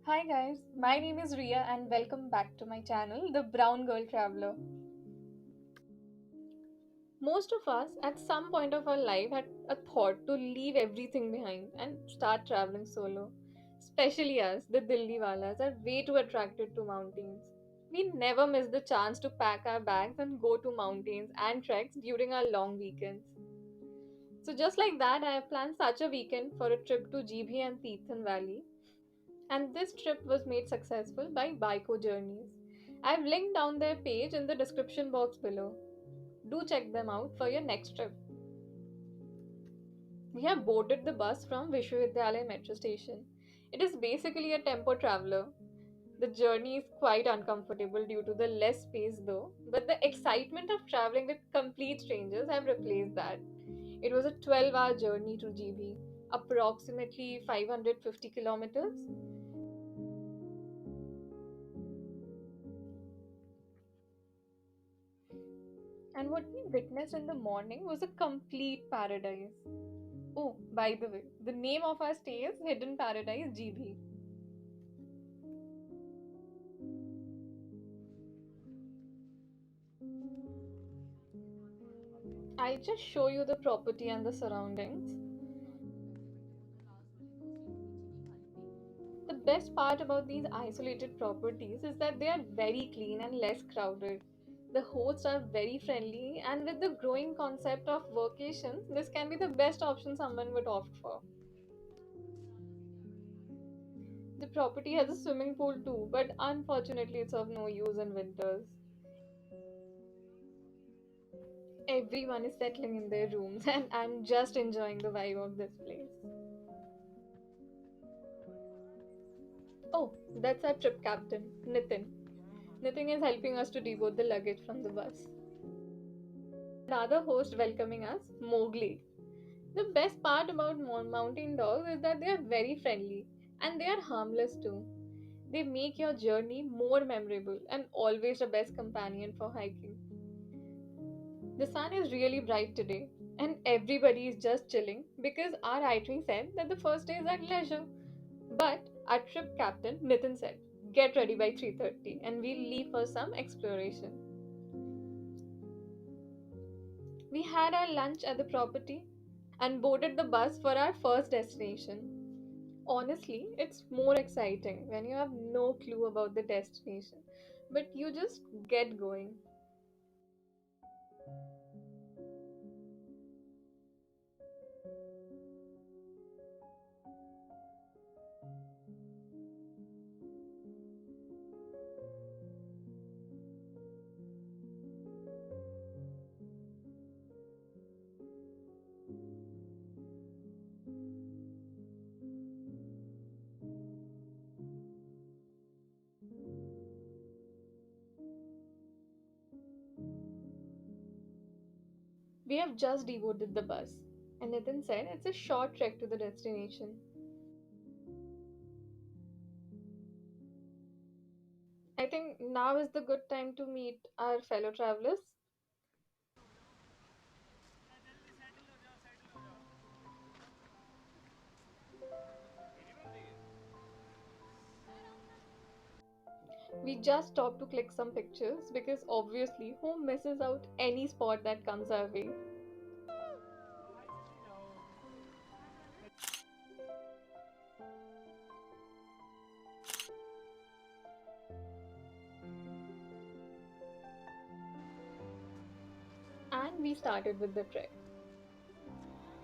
Hi guys, my name is Ria and welcome back to my channel, The Brown Girl Traveler. Most of us at some point of our life had a thought to leave everything behind and start traveling solo. Especially us, the Dilli Walas, are way too attracted to mountains. We never miss the chance to pack our bags and go to mountains and treks during our long weekends. So just like that, I have planned such a weekend for a trip to Jibhi and Tirthan Valley. And this trip was made successful by Biko Journeys. I've linked down their page in the description box below. Do check them out for your next trip. We have boarded the bus from Vishwavidyalaya metro station. It is basically a tempo traveler. The journey is quite uncomfortable due to the less space though, but the excitement of traveling with complete strangers have replaced that. It was a 12-hour journey to GB, approximately 550 kilometers. And what we witnessed in the morning was a complete paradise. Oh, by the way, the name of our stay is Hidden Paradise GB. I'll just show you the property and the surroundings. The best part about these isolated properties is that they are very clean and less crowded. The hosts are very friendly, and with the growing concept of workations, this can be the best option someone would opt for. The property has a swimming pool too, but unfortunately, it's of no use in winters. Everyone is settling in their rooms, and I'm just enjoying the vibe of this place. Oh, that's our trip captain, Nitin. Nitin is helping us to deboard the luggage from the bus. Another host welcoming us, Mowgli. The best part about mountain dogs is that they are very friendly and they are harmless too. They make your journey more memorable and always the best companion for hiking. The sun is really bright today, and everybody is just chilling because our itinerary said that the first day is at leisure. But our trip captain Nitin said, "Get ready by 3:30 and we'll leave for some exploration." We had our lunch at the property and boarded the bus for our first destination. Honestly, it's more exciting when you have no clue about the destination, but you just get going. We have just devoted the bus, and Nitin said it's a short trek to the destination. I think now is the good time to meet our fellow travelers. We just stopped to click some pictures because obviously, who misses out any spot that comes our way? And we started with the trek.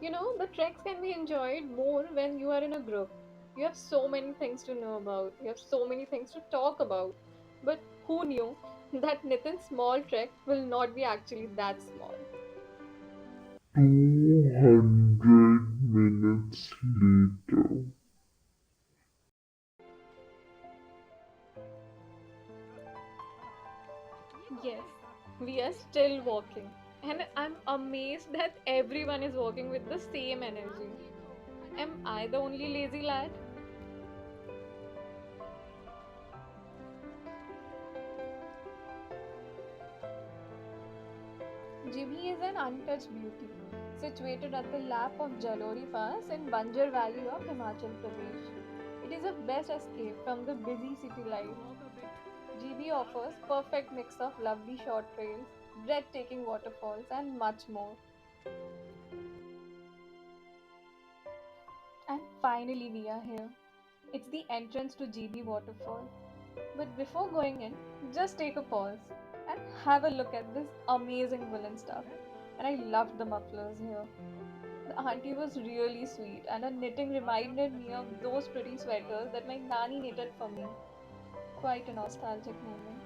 The treks can be enjoyed more when you are in a group. You have so many things to know about, you have so many things to talk about. But who knew that Nitin's small trek will not be actually that small? 200 minutes later. Yes, we are still walking. And I'm amazed that everyone is walking with the same energy. Am I the only lazy lad? Jibhi is an untouched beauty, situated at the lap of Jalori Pass in Banjar Valley of Himachal Pradesh. It is a best escape from the busy city life. GB offers perfect mix of lovely short trails, breathtaking waterfalls, and much more. And finally, we are here. It's the entrance to GB Waterfall. But before going in, just take a pause and have a look at this amazing woolen stuff. And I loved the mufflers here. The auntie was really sweet, and her knitting reminded me of those pretty sweaters that my nanny knitted for me. Quite a nostalgic moment.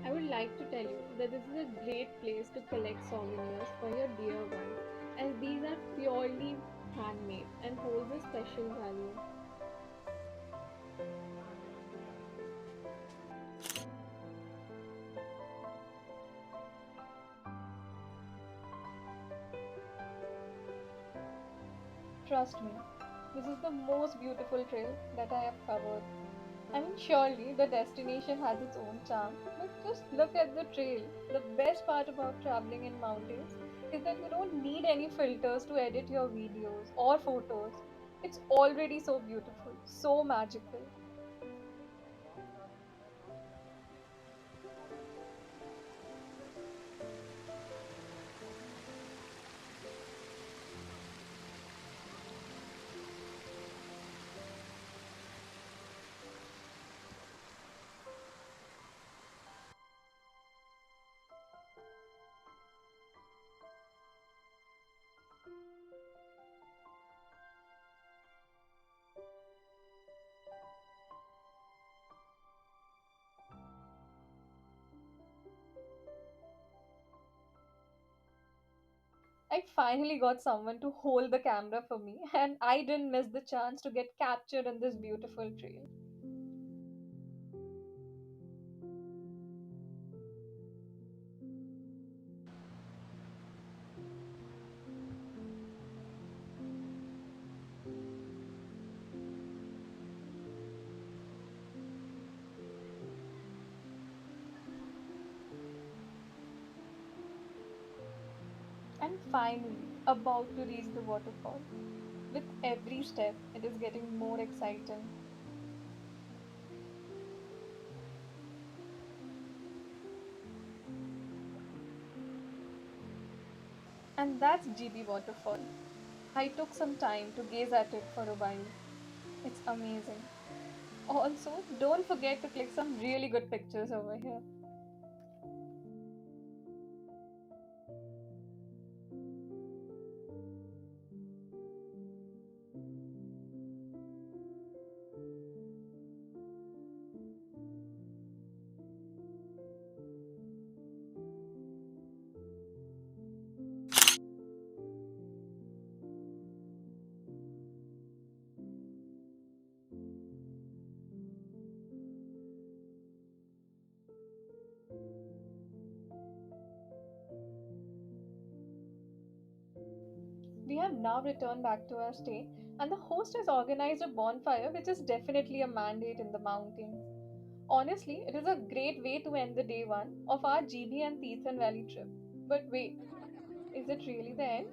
I would like to tell you that this is a great place to collect souvenirs for your dear ones, as these are purely handmade and holds a special value. Trust me, this is the most beautiful trail that I have covered. I mean, surely the destination has its own charm, but just look at the trail. The best part about traveling in mountains is that you don't need any filters to edit your videos or photos. It's already so beautiful, so magical. I finally got someone to hold the camera for me, and I didn't miss the chance to get captured in this beautiful trail. And finally, about to reach the waterfall. With every step, it is getting more exciting. And that's GB Waterfall. I took some time to gaze at it for a while. It's amazing. Also, don't forget to click some really good pictures over here. We have now returned back to our stay, and the host has organized a bonfire, which is definitely a mandate in the mountains. Honestly, it is a great way to end the day one of our GB and Tirthan Valley trip. But wait, is it really the end?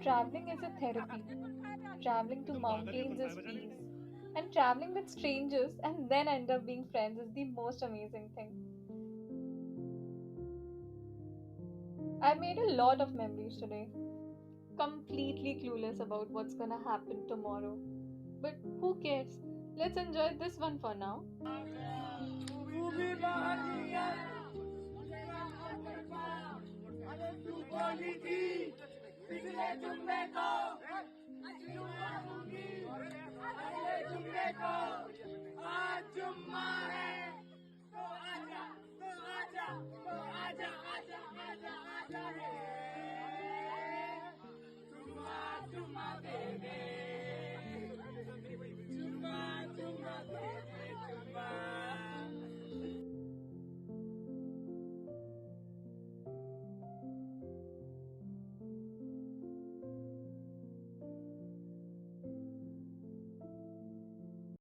Traveling is a therapy. Traveling to mountains is peace. And traveling with strangers and then end up being friends is the most amazing thing. I've made a lot of memories today, completely clueless about what's gonna happen tomorrow. But who cares? Let's enjoy this one for now.